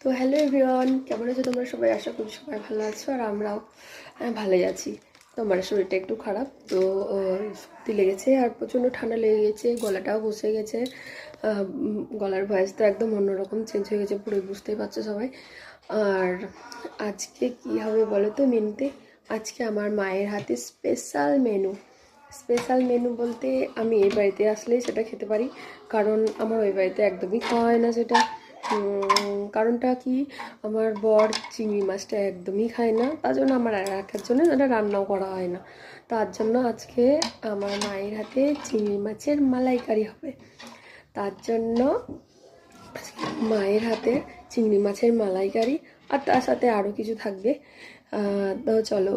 তো hello everyone, কেমন আছো তোমরা সবাই? আশা করি সবাই ভালো আছো আর আমরাও ভালোই আছি। তো আমার শরীরটা একটু খারাপ, তো সর্দি লেগেছে আর প্রচণ্ড ঠান্ডা লেগে গেছে, গলাটাও বসে গেছে। গলার ভয়েস তো একদম অন্যরকম চেঞ্জ হয়ে গেছে, পুরো বুঝতেই পারছো সবাই। আর আজকে কি হবে বলো তো মেনুতে? আজকে আমার মায়ের হাতে স্পেশাল মেনু বলতে আমি এই বাড়িতে আসলেই সেটা খেতে পারি, কারণ আমার ওই বাড়িতে একদমই খাওয়া হয় না সেটা। কারণটা কি, আমার বর চিংড়ি মাছটা একদমই খায় না, তার জন্য আমার একার জন্য এটা রান্নাও করা হয় না। তার জন্য আজকে আমার মায়ের হাতে চিংড়ি মাছের মালাইকারি হবে। তার জন্য মায়ের হাতে চিংড়ি মাছের মালাইকারি, আর তার সাথে আরও কিছু থাকবে। তো চলো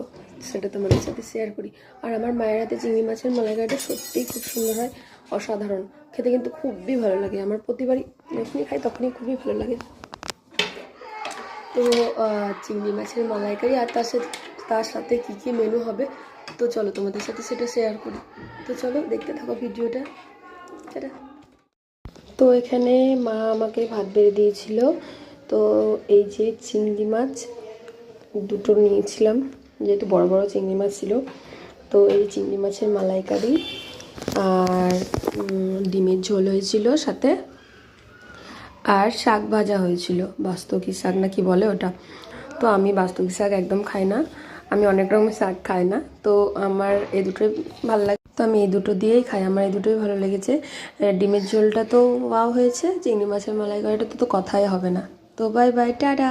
সেটা তোমাদের সাথে শেয়ার করি। আর আমার মায়ের হাতে চিংড়ি মাছের মালাইকারিটা সত্যিই খুব সুন্দর হয়, অসাধারণ খেতে, কিন্তু খুবই ভালো লাগে। আমার প্রতিবারই যখনই খাই তখনই খুবই ভালো লাগে। তো চিংড়ি মাছের মালাইকারি আর তার সাথে কী কী মেনু হবে, তো চলো তোমাদের সাথে সেটা শেয়ার করি। তো চলো দেখতে থাকো ভিডিওটা। সেটা তো এখানে মা আমাকে ভাত বেড়ে দিয়েছিল। তো এই যে চিংড়ি মাছ দুটো নিয়েছিলাম, যেহেতু বড় বড় চিংড়ি মাছ ছিল। তো এই চিংড়ি মাছের মালাইকারি আর ডিমের ঝোল হয়েছিল সাথে, আর শাক ভাজা হয়েছিল, বাস্তকি শাক না কি বলে ওটা। তো আমি বাস্তকি শাক একদম খাই না, আমি অনেক রকমের শাক খাই না, তো আমার এই দুটোই ভালো লাগে, তো আমি এই দুটো দিয়েই খাই, আমার এই দুটোই ভালো লেগেছে। ডিমের ঝোলটা তো ওয়াও হয়েছে, চিংড়ি মাছের মালাইকারিটা তো কথাই হবে না। তো বাই বাই, টাটা।